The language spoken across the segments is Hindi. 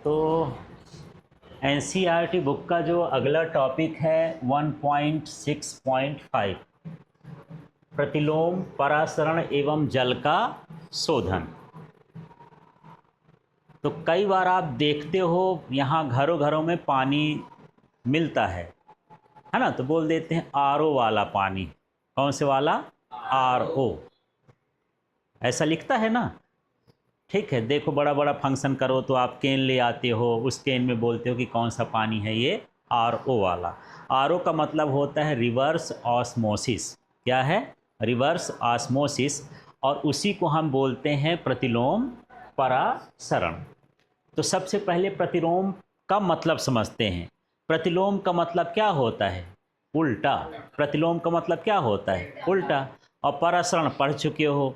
तो एनसीईआरटी बुक का जो अगला टॉपिक है 1.6.5 प्रतिलोम परासरण एवं जल का शोधन। तो कई बार आप देखते हो यहाँ घरों घरों में पानी मिलता है ना, तो बोल देते हैं आरओ वाला पानी। कौन से वाला? आरओ, ऐसा लिखता है ना। ठीक है, देखो बड़ा बड़ा फंक्शन करो तो आप कैन ले आते हो, उस कैन में बोलते हो कि कौन सा पानी है, ये आरओ वाला। आरओ का मतलब होता है रिवर्स ऑस्मोसिस। क्या है? Reverse osmosis. और उसी को हम बोलते हैं प्रतिलोम परासरण। तो सबसे पहले प्रतिलोम का मतलब समझते हैं। प्रतिलोम का मतलब क्या होता है? उल्टा। प्रतिलोम का मतलब क्या होता है? उल्टा। और परासरण पढ़ चुके हो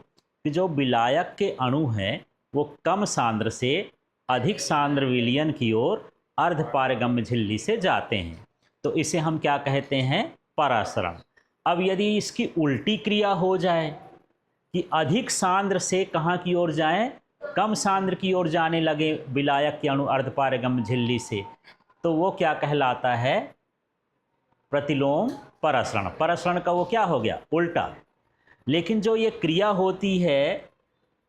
कि जो विलायक के अणु हैं वो कम सांद्र से अधिक सांद्र विलयन की ओर अर्धपारगम्य झिल्ली से जाते हैं, तो इसे हम क्या कहते हैं? परासरण। अब यदि इसकी उल्टी क्रिया हो जाए कि अधिक सांद्र से कहाँ की ओर जाएं? कम सांद्र की ओर जाने लगे विलायक के अणु अर्धपारगम्य झिल्ली से, तो वो क्या कहलाता है? प्रतिलोम परासरण। परासरण का वो क्या हो गया? उल्टा। लेकिन जो ये क्रिया होती है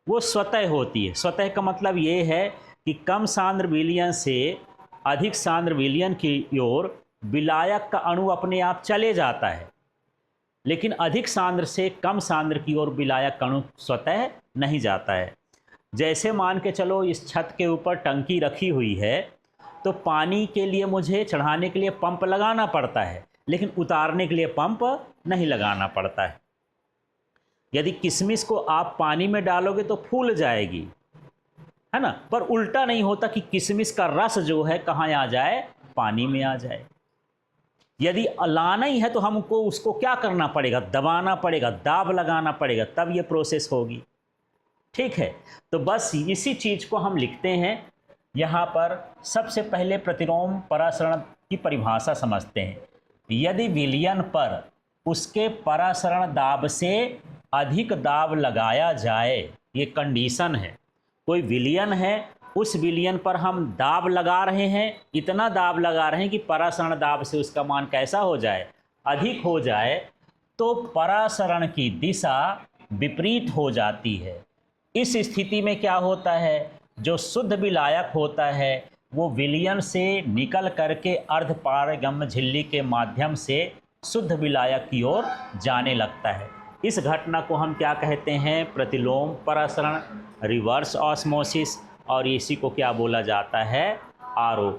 वो स्वतः होती है। स्वतः का मतलब ये है कि कम सांद्र विलयन से अधिक सांद्र विलयन की ओर विलायक का अणु अपने आप चले जाता है, लेकिन अधिक सांद्र से कम सांद्र की ओर विलायक अणु स्वतः नहीं जाता है। जैसे मान के चलो इस छत के ऊपर टंकी रखी हुई है, तो पानी के लिए मुझे चढ़ाने के लिए पंप लगाना पड़ता है, लेकिन उतारने के लिए पंप नहीं लगाना पड़ता है। यदि किशमिश को आप पानी में डालोगे तो फूल जाएगी, है ना, पर उल्टा नहीं होता कि किशमिश का रस जो है कहाँ आ जाए? पानी में आ जाए। यदि लाना ही है तो हमको उसको क्या करना पड़ेगा? दबाना पड़ेगा, दाब लगाना पड़ेगा, तब ये प्रोसेस होगी। ठीक है, तो बस इसी चीज़ को हम लिखते हैं यहाँ पर। सबसे पहले प्रतिलोम परासरण की परिभाषा समझते हैं। यदि विलयन पर उसके परासरण दाब से अधिक दाब लगाया जाए, ये कंडीशन है। कोई विलयन है, उस विलयन पर हम दाब लगा रहे हैं, इतना दाब लगा रहे हैं कि परासरण दाब से उसका मान कैसा हो जाए? अधिक हो जाए, तो परासरण की दिशा विपरीत हो जाती है। इस स्थिति में क्या होता है? जो शुद्ध विलायक होता है वो विलयन से निकल करके अर्धपारगम्य झिल्ली के माध्यम से शुद्ध विलायक की ओर जाने लगता है। इस घटना को हम क्या कहते हैं? प्रतिलोम परासरण, रिवर्स ऑस्मोसिस, और इसी को क्या बोला जाता है? आरओ।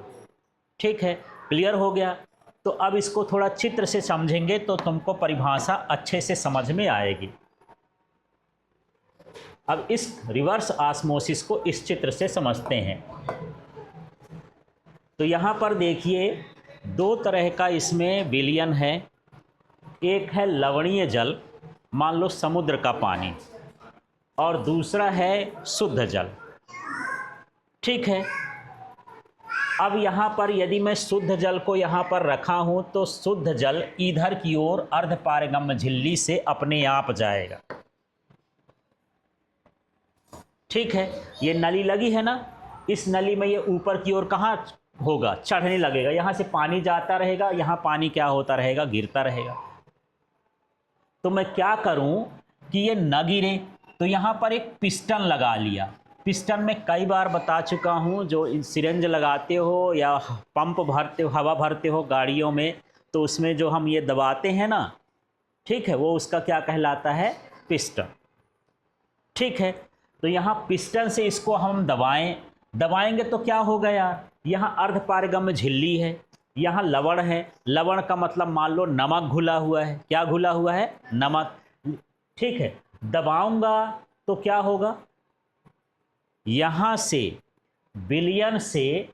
ठीक है, क्लियर हो गया। तो अब इसको थोड़ा चित्र से समझेंगे तो तुमको परिभाषा अच्छे से समझ में आएगी। अब इस रिवर्स ऑस्मोसिस को इस चित्र से समझते हैं। तो यहाँ पर देखिए दो तरह का इसमें विलयन है। एक है लवणीय जल, मान लो समुद्र का पानी, और दूसरा है शुद्ध जल। ठीक है, अब यहाँ पर यदि मैं शुद्ध जल को यहाँ पर रखा हूँ तो शुद्ध जल इधर की ओर अर्धपारगम्य झिल्ली से अपने आप जाएगा। ठीक है, ये नली लगी है ना, इस नली में ये ऊपर की ओर कहाँ होगा? चढ़ने लगेगा। यहाँ से पानी जाता रहेगा, यहाँ पानी क्या होता रहेगा? गिरता रहेगा। तो मैं क्या करूँ कि ये न गिरे, तो यहाँ पर एक पिस्टन लगा लिया। पिस्टन में कई बार बता चुका हूँ, जो सिरेंज लगाते हो या पंप भरते हो, हवा भरते हो गाड़ियों में, तो उसमें जो हम ये दबाते हैं ना, ठीक है, वो उसका क्या कहलाता है? पिस्टन। ठीक है, तो यहाँ पिस्टन से इसको हम दबाएंगे तो क्या होगा यार? यहाँ अर्धपारगम्य झिल्ली है, यहाँ लवण है। लवण का मतलब मान लो नमक घुला हुआ है। क्या घुला हुआ है? नमक। ठीक है, दबाऊंगा तो क्या होगा? यहाँ से विलयन से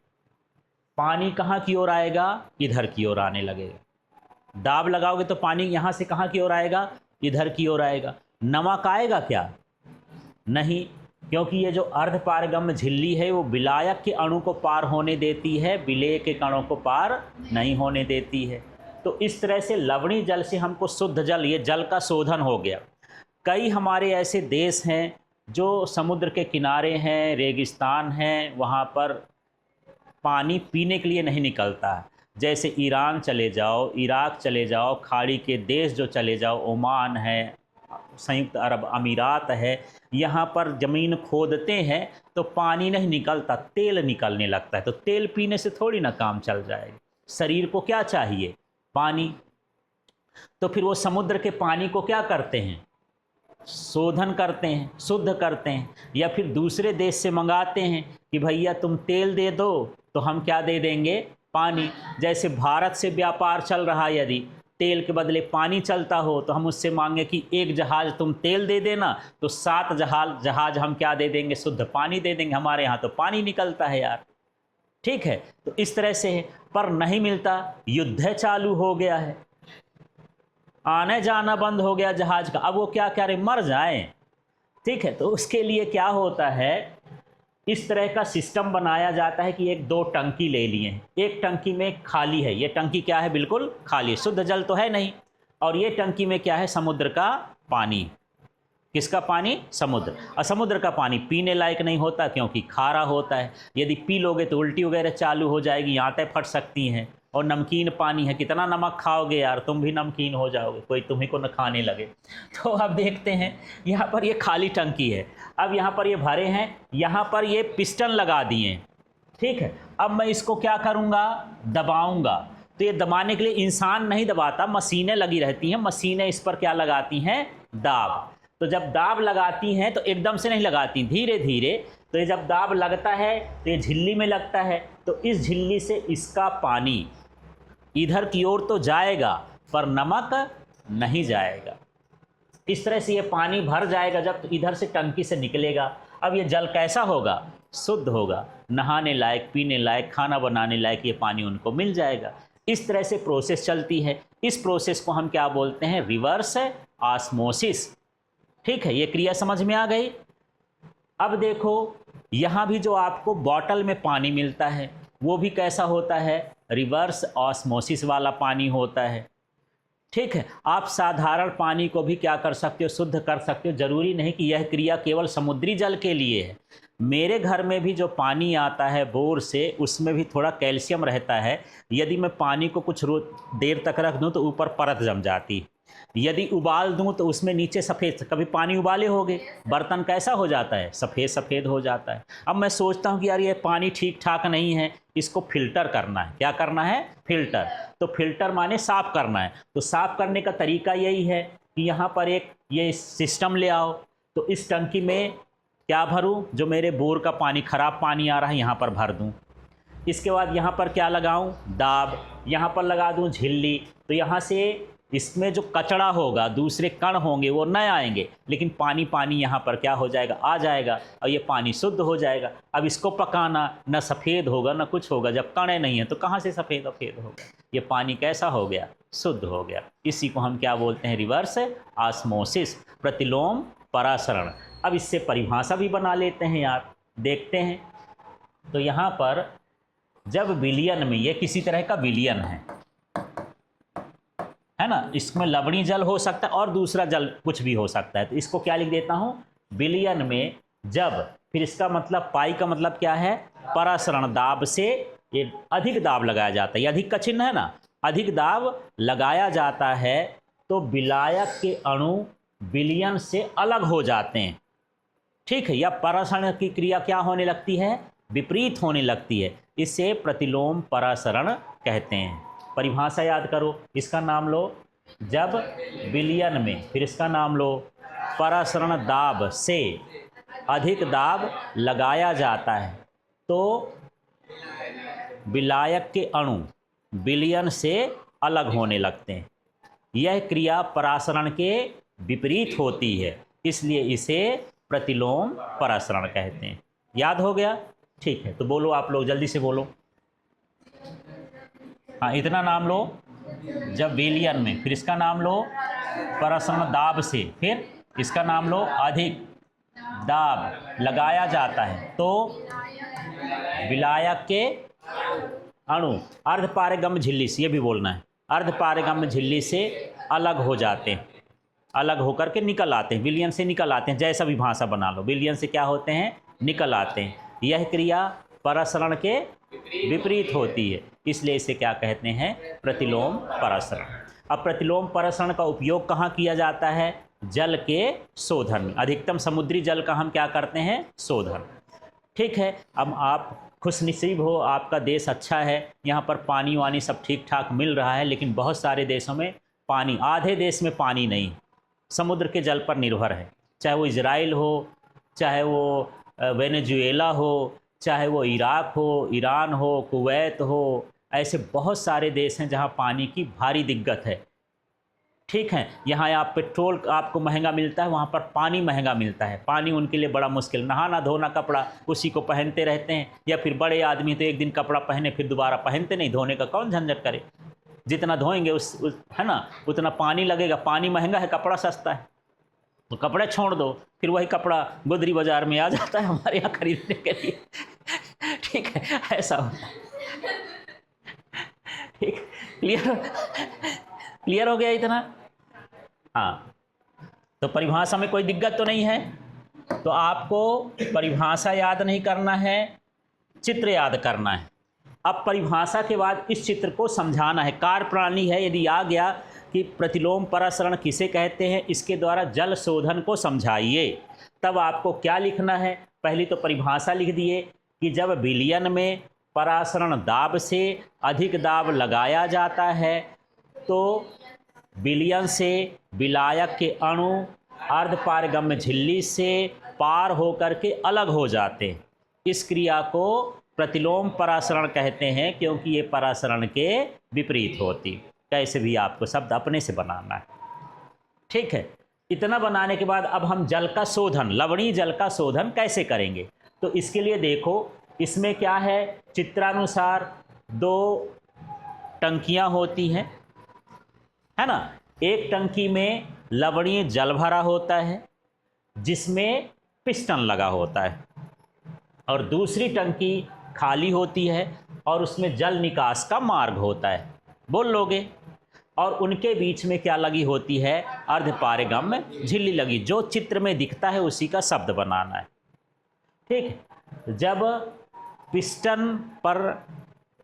पानी कहाँ की ओर आएगा? इधर की ओर आने लगेगा। दाब लगाओगे तो पानी यहाँ से कहाँ की ओर आएगा? इधर की ओर आएगा। नमक आएगा क्या? नहीं, क्योंकि ये जो अर्धपारगम्य झिल्ली है वो विलायक के अणु को पार होने देती है, विलेय के कणों को पार नहीं होने देती है। तो इस तरह से लवणीय जल से हमको शुद्ध जल, ये जल का शोधन हो गया। कई हमारे ऐसे देश हैं जो समुद्र के किनारे हैं, रेगिस्तान हैं, वहाँ पर पानी पीने के लिए नहीं निकलता है। जैसे ईरान चले जाओ, इराक चले जाओ, खाड़ी के देश जो चले जाओ, ओमान है, संयुक्त अरब अमीरात है, यहाँ पर ज़मीन खोदते हैं तो पानी नहीं निकलता, तेल निकलने लगता है। तो तेल पीने से थोड़ी ना काम चल जाएगा। शरीर को क्या चाहिए? पानी। तो फिर वो समुद्र के पानी को क्या करते हैं? शोधन करते हैं, शुद्ध करते हैं, या फिर दूसरे देश से मंगाते हैं कि भैया तुम तेल दे दो तो हम क्या दे देंगे? पानी। जैसे भारत से व्यापार चल रहा है, यदि तेल के बदले पानी चलता हो तो हम उससे मांगे कि एक जहाज़ तुम तेल दे देना, तो 7 जहाज़ हम क्या दे देंगे? शुद्ध पानी दे देंगे। हमारे यहाँ तो पानी निकलता है यार। ठीक है, तो इस तरह से है, पर नहीं मिलता। युद्ध चालू हो गया है, आने जाना बंद हो गया जहाज का। अब वो क्या करे? मर जाए। ठीक है, तो उसके लिए क्या होता है, इस तरह का सिस्टम बनाया जाता है कि 1-2 टंकी ले लिए हैं। एक टंकी में खाली है, ये टंकी क्या है? बिल्कुल खाली, शुद्ध जल तो है नहीं। और ये टंकी में क्या है? समुद्र का पानी। किसका पानी? समुद्र। और समुद्र का पानी पीने लायक नहीं होता क्योंकि खारा होता है। यदि पी लोगे तो उल्टी वगैरह चालू हो जाएगी, आंतें फट सकती हैं। और नमकीन पानी है, कितना नमक खाओगे यार, तुम भी नमकीन हो जाओगे, कोई तुम्ही को न खाने लगे। तो अब देखते हैं, यहाँ पर ये खाली टंकी है, अब यहाँ पर ये भरे हैं, यहाँ पर ये पिस्टन लगा दिए। ठीक है, अब मैं इसको क्या करूँगा? दबाऊँगा। तो ये दबाने के लिए इंसान नहीं दबाता, मशीनें लगी रहती हैं। मशीनें इस पर क्या लगाती हैं? दाब। तो जब दाब लगाती हैं तो एकदम से नहीं लगाती, धीरे धीरे। तो ये जब दाब लगता है तो ये झिल्ली में लगता है, तो इस झिल्ली से इसका पानी इधर की ओर तो जाएगा पर नमक नहीं जाएगा। इस तरह से ये पानी भर जाएगा जब, तो इधर से टंकी से निकलेगा। अब ये जल कैसा होगा? शुद्ध होगा, नहाने लायक, पीने लायक, खाना बनाने लायक ये पानी उनको मिल जाएगा। इस तरह से प्रोसेस चलती है। इस प्रोसेस को हम क्या बोलते हैं? Reverse osmosis. ठीक है, ये क्रिया समझ में आ गई। अब देखो, यहाँ भी जो आपको बॉटल में पानी मिलता है वो भी कैसा होता है? रिवर्स ऑस्मोसिस वाला पानी होता है। ठीक है, आप साधारण पानी को भी क्या कर सकते हो? शुद्ध कर सकते हो। जरूरी नहीं कि यह क्रिया केवल समुद्री जल के लिए है। मेरे घर में भी जो पानी आता है बोर से, उसमें भी थोड़ा कैल्शियम रहता है। यदि मैं पानी को कुछ देर तक रख दूं तो ऊपर परत जम जाती। यदि उबाल दूं तो उसमें नीचे सफ़ेद, कभी पानी उबाले होगे, बर्तन कैसा हो जाता है? सफ़ेद सफ़ेद हो जाता है। अब मैं सोचता हूं कि यार ये पानी ठीक ठाक नहीं है, इसको फिल्टर करना है। क्या करना है? फिल्टर। तो फिल्टर माने साफ़ करना है। तो साफ़ करने का तरीका यही है कि यहाँ पर एक ये सिस्टम ले आओ। तो इस टंकी में क्या भरूँ? जो मेरे बोर का पानी, ख़राब पानी आ रहा है, यहाँ पर भर दूँ। इसके बाद यहाँ पर क्या लगाऊँ? दाब। यहाँ पर लगा दूँ झिल्ली। तो यहाँ से इसमें जो कचरा होगा, दूसरे कण होंगे, वो न आएंगे, लेकिन पानी पानी यहाँ पर क्या हो जाएगा? आ जाएगा, और ये पानी शुद्ध हो जाएगा। अब इसको पकाना, न सफ़ेद होगा न कुछ होगा, जब कणे नहीं है तो कहाँ से सफ़ेद होगा? ये पानी कैसा हो गया? शुद्ध हो गया। इसी को हम क्या बोलते हैं? रिवर्स ऑस्मोसिस, प्रतिलोम परासरण। अब इससे परिभाषा भी बना लेते हैं यार, देखते हैं। तो यहाँ पर जब विलयन में, ये किसी तरह का विलयन है ना, इसमें लवणीय जल हो सकता है और दूसरा जल कुछ भी हो सकता है। तो इसको क्या लिख देता हूँ? विलयन में जब, फिर इसका मतलब पाई का मतलब क्या है? परासरण। दाब से ये अधिक दाब लगाया जाता है, ये अधिक का चिन्ह है ना, अधिक दाब लगाया जाता है तो विलायक के अणु विलयन से अलग हो जाते हैं। ठीक है, या परासरण की क्रिया क्या होने लगती है? विपरीत होने लगती है। इसे प्रतिलोम परासरण कहते हैं। परिभाषा याद करो, इसका नाम लो जब विलयन में, फिर इसका नाम लो परासरण दाब से अधिक दाब लगाया जाता है तो विलायक के अणु विलयन से अलग होने लगते हैं। यह क्रिया परासरण के विपरीत होती है, इसलिए इसे प्रतिलोम परासरण कहते हैं। याद हो गया? ठीक है, तो बोलो आप लोग, जल्दी से बोलो। हाँ, इतना नाम लो जब विलयन में, फिर इसका नाम लो परासरण दाब से, फिर इसका नाम लो अधिक दाब लगाया जाता है तो विलायक के अणु अर्धपारगम्य झिल्ली से, ये भी बोलना है, अर्धपारगम्य झिल्ली से अलग हो जाते हैं, अलग होकर के निकल आते हैं, विलयन से निकल आते हैं। जैसा भी भाषा बना लो, विलयन से क्या होते हैं? निकल आते हैं। यह क्रिया परासरण के विपरीत होती है, इसलिए इसे क्या कहते हैं, प्रतिलोम परासरण। अब प्रतिलोम परासरण का उपयोग कहाँ किया जाता है, जल के शोधन में। अधिकतम समुद्री जल का हम क्या करते हैं, शोधन। ठीक है, अब आप खुशनसीब हो, आपका देश अच्छा है, यहाँ पर पानी वानी सब ठीक ठाक मिल रहा है, लेकिन बहुत सारे देशों में पानी, आधे देश में पानी नहीं, समुद्र के जल पर निर्भर है। चाहे वो इजराइल हो, चाहे वो वेनेजुएला हो, चाहे वो इराक हो, ईरान हो, कुवैत हो, ऐसे बहुत सारे देश हैं जहाँ पानी की भारी दिक्कत है। ठीक है, यहाँ आप पेट्रोल आपको महंगा मिलता है, वहाँ पर पानी महंगा मिलता है। पानी उनके लिए बड़ा मुश्किल, नहाना धोना कपड़ा उसी को पहनते रहते हैं, या फिर बड़े आदमी तो एक दिन कपड़ा पहने फिर दोबारा पहनते नहीं, धोने का कौन झंझट करे। जितना धोएंगे उस है ना, उतना पानी लगेगा। पानी महंगा है, कपड़ा सस्ता है, तो कपड़े छोड़ दो, फिर वही कपड़ा गुदरी बाजार में आ जाता है हमारे यहाँ खरीदने के लिए। ठीक है, ऐसा होता है। ठीक, क्लियर हो गया इतना। हाँ, तो परिभाषा में कोई दिक्कत तो नहीं है। तो आपको परिभाषा याद नहीं करना है, चित्र याद करना है। अब परिभाषा के बाद इस चित्र को समझाना है। कार्य प्रणाली है, यदि आ गया कि प्रतिलोम परासरण किसे कहते हैं, इसके द्वारा जल शोधन को समझाइए, तब आपको क्या लिखना है। पहली तो परिभाषा लिख दिए कि जब विलयन में परासरण दाब से अधिक दाब लगाया जाता है तो विलयन से विलायक के अणु अर्धपारगम्य झिल्ली से पार होकर के अलग हो जाते हैं। इस क्रिया को प्रतिलोम परासरण कहते हैं, क्योंकि ये परासरण के विपरीत होती। कैसे भी आपको शब्द अपने से बनाना है। ठीक है, इतना बनाने के बाद अब हम जल का शोधन, लवणीय जल का शोधन कैसे करेंगे। तो इसके लिए देखो, इसमें क्या है, चित्रानुसार दो टंकियां होती हैं, है ना। एक टंकी में लवणीय जल भरा होता है जिसमें पिस्टन लगा होता है, और दूसरी टंकी खाली होती है और उसमें जल निकास का मार्ग होता है। बोल लोगे। और उनके बीच में क्या लगी होती है, अर्धपारगम्य झिल्ली लगी। जो चित्र में दिखता है उसी का शब्द बनाना है। ठीक है, जब पिस्टन पर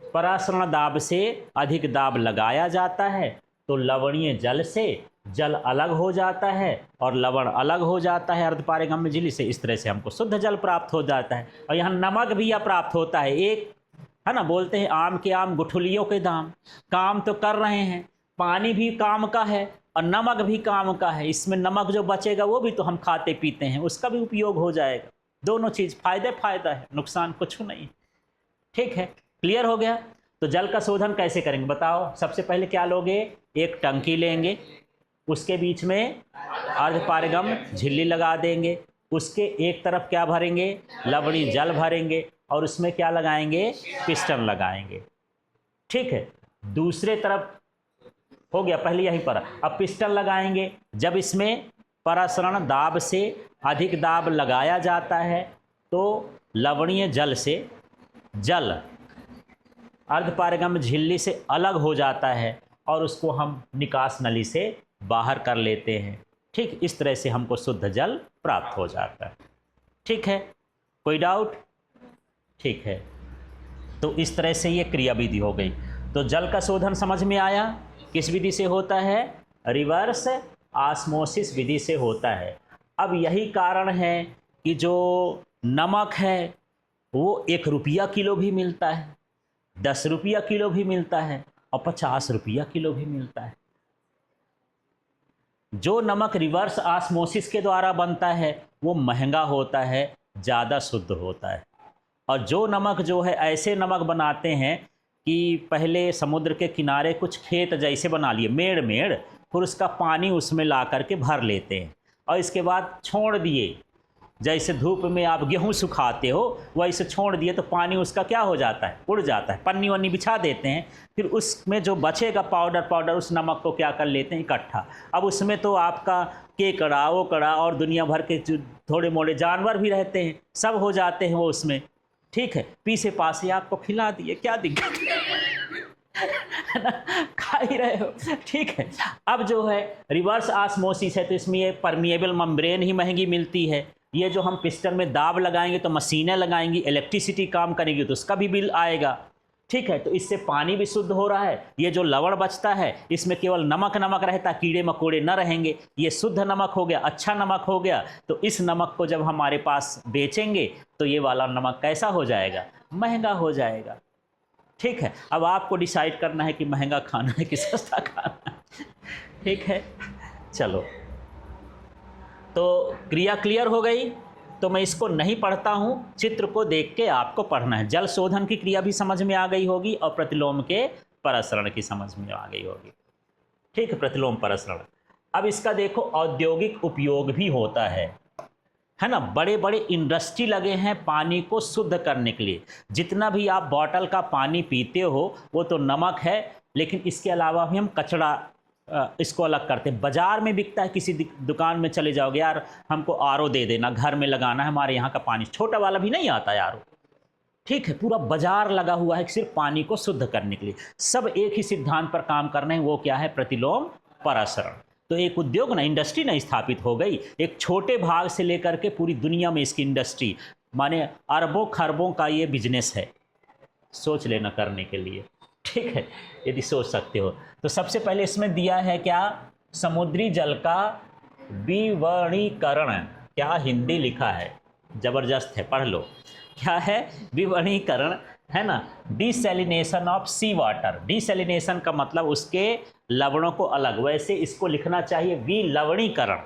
परासरण दाब से अधिक दाब लगाया जाता है तो लवणीय जल से जल अलग हो जाता है और लवण अलग हो जाता है अर्धपारगम्य झिल्ली से। इस तरह से हमको शुद्ध जल प्राप्त हो जाता है। और यहाँ नमक भी अप्राप्त होता है। एक है ना, बोलते हैं आम के आम गुठलियों के दाम। काम तो कर रहे हैं, पानी भी काम का है और नमक भी काम का है। इसमें नमक जो बचेगा वो भी तो हम खाते पीते हैं, उसका भी उपयोग हो जाएगा। दोनों चीज़ फायदा है, नुकसान कुछ नहीं। ठीक है, क्लियर हो गया। तो जल का शोधन कैसे करेंगे बताओ। सबसे पहले क्या लोगे, एक टंकी लेंगे, उसके बीच में अर्धपारगम्य झिल्ली लगा देंगे, उसके एक तरफ क्या भरेंगे, लवणीय जल भरेंगे, और उसमें क्या लगाएंगे, पिस्टन लगाएंगे। ठीक है, दूसरे तरफ हो गया, पहले यहीं पर। अब पिस्टन लगाएंगे। जब इसमें परासरण दाब से अधिक दाब लगाया जाता है तो लवणीय जल से जल अर्धपारगम्य झिल्ली से अलग हो जाता है और उसको हम निकास नली से बाहर कर लेते हैं। ठीक, इस तरह से हमको शुद्ध जल प्राप्त हो जाता है। ठीक है, कोई डाउट। ठीक है, तो इस तरह से ये क्रिया विधि हो गई। तो जल का शोधन समझ में आया, किस विधि से होता है, रिवर्स ऑस्मोसिस विधि से होता है। अब यही कारण है कि जो नमक है वो 1 रुपया किलो भी मिलता है, 10 रुपया किलो भी मिलता है और 50 रुपया किलो भी मिलता है। जो नमक रिवर्स ऑस्मोसिस के द्वारा बनता है वो महंगा होता है, ज़्यादा शुद्ध होता है। और जो नमक जो है, ऐसे नमक बनाते हैं कि पहले समुद्र के किनारे कुछ खेत जैसे बना लिए, मेड़, फिर उसका पानी उसमें ला करके भर लेते हैं और इसके बाद छोड़ दिए। जैसे धूप में आप गेहूं सुखाते हो वैसे छोड़ दिए तो पानी उसका क्या हो जाता है, उड़ जाता है। पन्नी वन्नी बिछा देते हैं, फिर उसमें जो बचेगा पाउडर उस नमक को क्या कर लेते हैं, इकट्ठा। अब उसमें तो आपका केकड़ा ओकड़ा और दुनिया भर के जो थोड़े मोड़े जानवर भी रहते हैं, सब हो जाते हैं वो उसमें। ठीक है, पीछे पासे आपको खिला दिए, क्या दिक्कत है ना, खा ही रहे हो। ठीक है, अब जो है रिवर्स ऑस्मोसिस है तो इसमें ये परमिएबल मेम्ब्रेन ही महंगी मिलती है ये जो हम पिस्टन में दाब लगाएंगे तो मशीनें लगाएंगी, इलेक्ट्रिसिटी काम करेगी तो उसका भी बिल आएगा। ठीक है, तो इससे पानी भी शुद्ध हो रहा है। ये जो लवण बचता है इसमें केवल नमक नमक रहता, कीड़े मकोड़े न रहेंगे, ये शुद्ध नमक हो गया, अच्छा नमक हो गया। तो इस नमक को जब हमारे पास बेचेंगे तो ये वाला नमक कैसा हो जाएगा? महंगा हो जाएगा। ठीक है, अब आपको डिसाइड करना है कि महंगा खाना है कि सस्ता खाना है। ठीक है, चलो, तो क्रिया क्लियर हो गई। तो मैं इसको नहीं पढ़ता हूँ, चित्र को देख के आपको पढ़ना है। जल शोधन की क्रिया भी समझ में आ गई होगी और प्रतिलोम के परसरण की समझ में आ गई होगी। ठीक है, प्रतिलोम परसरण। अब इसका देखो औद्योगिक उपयोग भी होता है ना। बड़े बड़े इंडस्ट्री लगे हैं पानी को शुद्ध करने के लिए। जितना भी आप बॉटल का पानी पीते हो वो तो नमक है, लेकिन इसके अलावा भी हम कचरा इसको अलग करते हैं। बाज़ार में बिकता है, किसी दुकान में चले जाओगे, यार हमको आरओ दे देना, घर में लगाना है, हमारे यहाँ का पानी छोटा वाला भी नहीं आता यार। ठीक है, पूरा बाजार लगा हुआ है सिर्फ पानी को शुद्ध करने के लिए। सब एक ही सिद्धांत पर काम कर रहे हैं, वो क्या है? प्रतिलोम परसरण। तो एक उद्योग ना, इंडस्ट्री ना स्थापित हो गई, एक छोटे भाग से लेकर के पूरी दुनिया में इसकी इंडस्ट्री, माने अरबों खरबों का ये बिजनेस है। सोच लेना करने के लिए, ठीक है, यदि सोच सकते हो। तो सबसे पहले इसमें दिया है क्या? समुद्री जल का विवणीकरण। क्या हिंदी लिखा है, जबरदस्त है, पढ़ लो। क्या है? विवणीकरण, है ना। Desalination of sea water. डिसैलिनेशन का मतलब उसके लवणों को अलग, वैसे इसको लिखना चाहिए विलवणीकरण।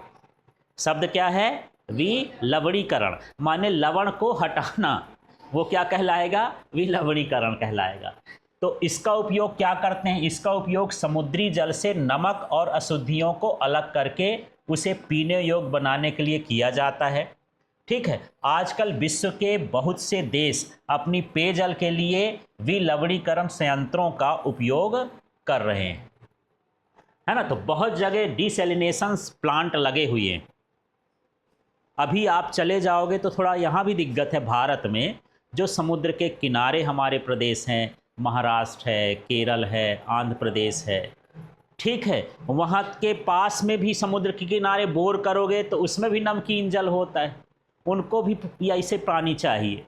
शब्द क्या है? विलवणीकरण, माने लवण को हटाना, वो क्या कहलाएगा? विलवणीकरण कहलाएगा। तो इसका उपयोग क्या करते हैं? इसका उपयोग समुद्री जल से नमक और अशुद्धियों को अलग करके उसे पीने योग्य बनाने के लिए किया जाता है। ठीक है, आजकल विश्व के बहुत से देश अपनी पेयजल के लिए विलवणीकरण संयंत्रों का उपयोग कर रहे हैं, है ना। तो बहुत जगह डिसैलिनेशन प्लांट लगे हुए हैं। अभी आप चले जाओगे तो थोड़ा यहाँ भी दिक्कत है भारत में, जो समुद्र के किनारे हमारे प्रदेश हैं, महाराष्ट्र है, केरल है, आंध्र प्रदेश है, ठीक है, वहाँ के पास में भी समुद्र के किनारे बोर करोगे तो उसमें भी नमकीन जल होता है। उनको भी ऐसे पानी चाहिए,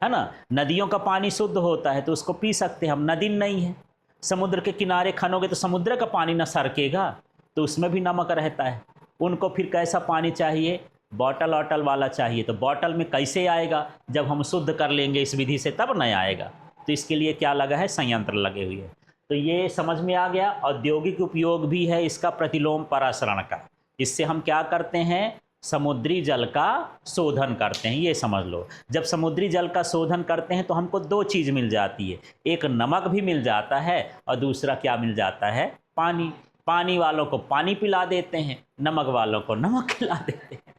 है ना। नदियों का पानी शुद्ध होता है तो उसको पी सकते हैं हम, नदी नहीं है। समुद्र के किनारे खनोगे तो समुद्र का पानी ना सरकेगा, तो उसमें भी नमक रहता है। उनको फिर कैसा पानी चाहिए? बॉटल वॉटल वाला चाहिए। तो बॉटल में कैसे आएगा? जब हम शुद्ध कर लेंगे इस विधि से तब नहीं आएगा। तो इसके लिए क्या लगा है? संयंत्र लगे हुए हैं। तो ये समझ में आ गया। औद्योगिक उपयोग भी है इसका प्रतिलोम परासरण का। इससे हम क्या करते हैं? समुद्री जल का शोधन करते हैं, ये समझ लो। जब समुद्री जल का शोधन करते हैं तो हमको दो चीज़ मिल जाती है, एक नमक भी मिल जाता है और दूसरा क्या मिल जाता है? पानी। पानी वालों को पानी पिला देते हैं, नमक वालों को नमक खिला देते हैं,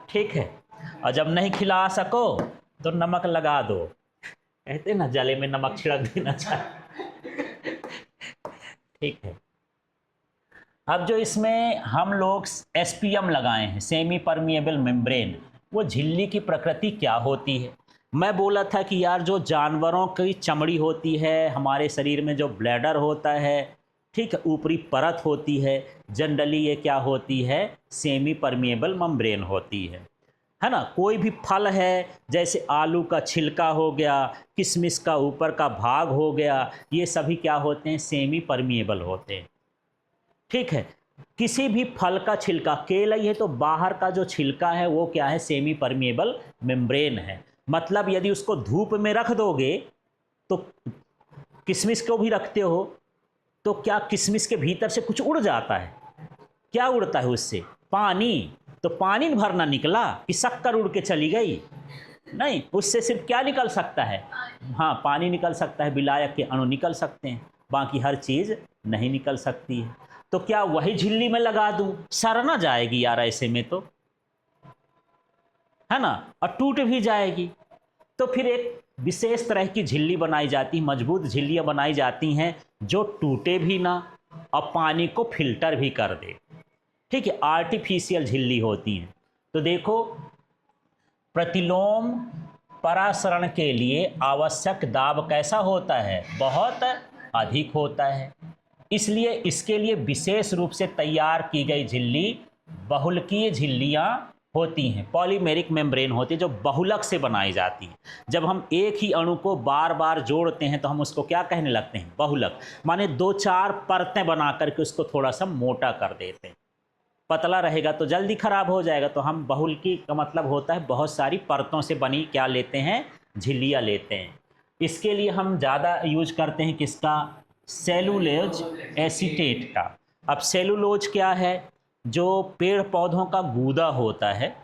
ठीक है। और जब नहीं खिला सको तो नमक लगा दो, कहते ना जले में नमक छिड़क देना चाहिए, ठीक है। अब जो इसमें हम लोग एसपीएम लगाए हैं, सेमी परमिएबल मेम्ब्रेन, वो झिल्ली की प्रकृति क्या होती है? मैं बोला था कि यार जो जानवरों की चमड़ी होती है, हमारे शरीर में जो ब्लैडर होता है, ठीक है, ऊपरी परत होती है, जनरली ये क्या होती है? सेमी परमिएबल मेम्ब्रेन होती है ना। कोई भी फल है, जैसे आलू का छिलका हो गया, किशमिश का ऊपर का भाग हो गया, ये सभी क्या होते हैं? सेमी परमिएबल होते हैं, ठीक है। किसी भी फल का छिलका, केला ही है तो बाहर का जो छिलका है वो क्या है? सेमी परमिएबल मेम्ब्रेन है। मतलब यदि उसको धूप में रख दोगे, तो किशमिश को भी रखते हो तो क्या किशमिश के भीतर से कुछ उड़ जाता है? क्या उड़ता है उससे? पानी। तो पानी भरना निकला कि शक्कर उड़ के चली गई? नहीं, उससे सिर्फ क्या निकल सकता है? हाँ, पानी निकल सकता है, विलायक के अणु निकल सकते हैं, बाकी हर चीज़ नहीं निकल सकती है। तो क्या वही झिल्ली में लगा दूं? सड़ ना जाएगी यार ऐसे में तो, है ना, और टूट भी जाएगी। तो फिर एक विशेष तरह की झिल्ली बनाई जाती है, मजबूत झिल्लियां बनाई जाती हैं जो टूटे भी ना और पानी को फिल्टर भी कर दे, ठीक है। आर्टिफिशियल झिल्ली होती हैं। तो देखो, प्रतिलोम परासरण के लिए आवश्यक दाब कैसा होता है? बहुत अधिक होता है। इसलिए इसके लिए विशेष रूप से तैयार की गई झिल्ली बहुलकीय झिल्लियां होती हैं, पॉलीमेरिक मेम्ब्रेन होती है जो बहुलक से बनाई जाती है। जब हम एक ही अणु को बार बार जोड़ते हैं तो हम उसको क्या कहने लगते हैं? बहुलक। माने 2-4 परतें बना करके उसको थोड़ा सा मोटा कर देते हैं। पतला रहेगा तो जल्दी खराब हो जाएगा, तो हम बहुलकी का मतलब होता है बहुत सारी परतों से बनी क्या लेते हैं? झिल्लियाँ लेते हैं। इसके लिए हम ज़्यादा यूज करते हैं किसका? सेलुलोज एसीटेट का। अब सेलुलोज क्या है? जो पेड़ पौधों का गूदा होता है,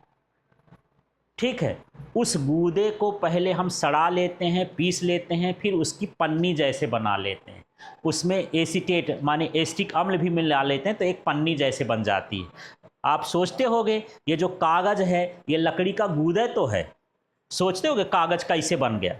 ठीक है, उस गूदे को पहले हम सड़ा लेते हैं, पीस लेते हैं, फिर उसकी पन्नी जैसे बना लेते हैं। उसमें एसीटेट माने एसिटिक अम्ल भी मिला लेते हैं तो एक पन्नी जैसे बन जाती है। आप सोचते होंगे ये जो कागज़ है ये लकड़ी का गूदा तो है, सोचते होंगे कागज़ कैसे बन गया?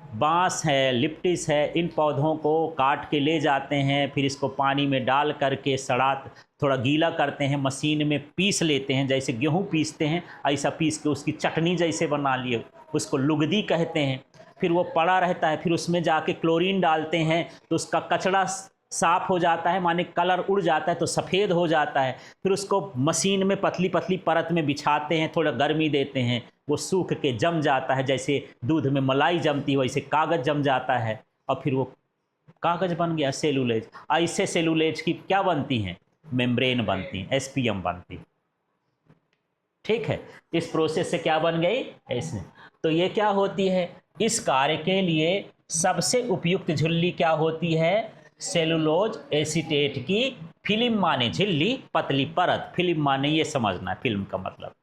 बांस है, लिप्टिस है, इन पौधों को काट के ले जाते हैं, फिर इसको पानी में डाल करके सड़ा थोड़ा गीला करते हैं, मशीन में पीस लेते हैं, जैसे गेहूं पीसते हैं ऐसा पीस के उसकी चटनी जैसे बना लिए, उसको लुगदी कहते हैं। फिर वो पड़ा रहता है, फिर उसमें जाके क्लोरीन डालते हैं तो उसका कचरा साफ़ हो जाता है, माने कलर उड़ जाता है तो सफ़ेद हो जाता है। फिर उसको मशीन में पतली पतली परत में बिछाते हैं, थोड़ा गर्मी देते हैं, वो सूख के जम जाता है, जैसे दूध में मलाई जमती है वैसे कागज़ जम जाता है और फिर वो कागज़ बन गया सेलुलोज। ऐसे सेलुलोज की क्या बनती हैं? मेम्ब्रेन बनती हैं, एसपीएम बनती है। ठीक है, इस प्रोसेस से क्या बन गई? ऐसे। तो ये क्या होती है? इस कार्य के लिए सबसे उपयुक्त झिल्ली क्या होती है? सेलुलोज एसीटेट की फिल्म, माने झिल्ली, पतली परत। फिल्म माने ये समझना है, फिल्म का मतलब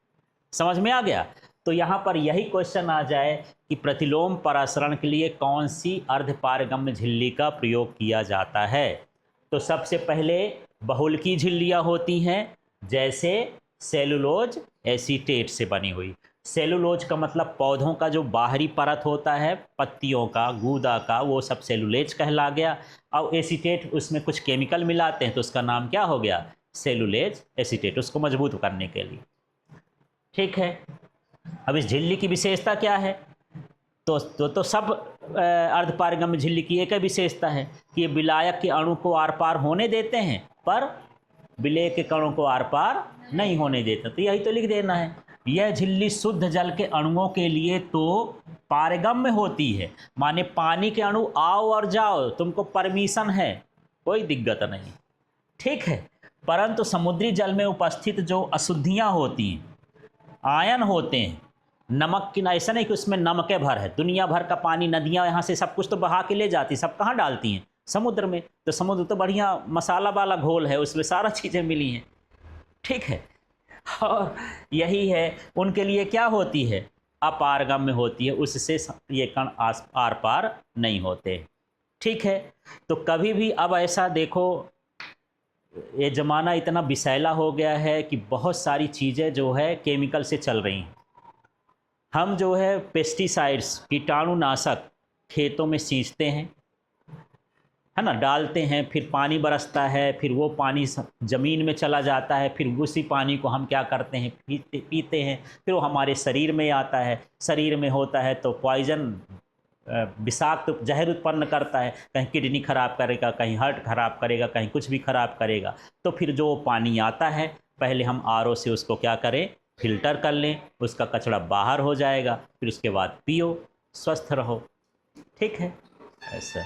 समझ में आ गया। तो यहाँ पर यही क्वेश्चन आ जाए कि प्रतिलोम परासरण के लिए कौन सी अर्धपारगम्य झिल्ली का प्रयोग किया जाता है? तो सबसे पहले बहुलकी झिल्लियाँ होती हैं, जैसे सेलुलोज एसीटेट से बनी हुई। सेलुलोज का मतलब पौधों का जो बाहरी परत होता है, पत्तियों का, गूदा का, वो सब सेलुलोज कहला गया। और एसीटेट उसमें कुछ केमिकल मिलाते हैं तो उसका नाम क्या हो गया? सेलुलोज एसीटेट, उसको मजबूत करने के लिए। ठीक है, अब इस झिल्ली की विशेषता क्या है? तो सब अर्धपारगम्य झिल्ली की एक ही विशेषता है कि ये विलायक के अणु को आर पार होने देते हैं पर विलेय के कणों को आर पार नहीं होने देते। तो यही तो लिख देना है। यह झिल्ली शुद्ध जल के अणुओं के लिए तो पारगम्य होती है, माने पानी के अणु आओ और जाओ, तुमको परमिशन है, कोई दिक्कत नहीं। ठीक है, परंतु समुद्री जल में उपस्थित जो अशुद्धियाँ होती हैं, आयन होते हैं, नमक की, ऐसा नहीं कि उसमें नमक भर है, दुनिया भर का पानी, नदियाँ यहाँ से सब कुछ तो बहा के ले जाती, सब कहाँ डालती हैं? समुद्र में। तो समुद्र तो बढ़िया मसाला वाला घोल है, उसमें सारा चीज़ें मिली हैं। ठीक है, और यही है उनके लिए क्या होती है? अपारगम्य होती है, उससे ये कण आर पार नहीं होते। ठीक है, तो कभी भी अब ऐसा देखो, ये ज़माना इतना विषैला हो गया है कि बहुत सारी चीज़ें जो है केमिकल से चल रही हैं। हम जो है पेस्टिसाइड्स, कीटाणुनाशक खेतों में सींचते हैं, है ना, डालते हैं, फिर पानी बरसता है, फिर वो पानी ज़मीन में चला जाता है, फिर उसी पानी को हम क्या करते हैं? पीते हैं, फिर वो हमारे शरीर में आता है, शरीर में होता है तो पॉइजन, विषाक्त जहर उत्पन्न करता है, कहीं किडनी खराब करेगा, कहीं हार्ट खराब करेगा, कहीं कुछ भी खराब करेगा। तो फिर जो पानी आता है पहले हम आरओ से उसको क्या करें? फिल्टर कर लें, उसका कचरा बाहर हो जाएगा, फिर उसके बाद पियो, स्वस्थ रहो। ठीक है, ऐसा।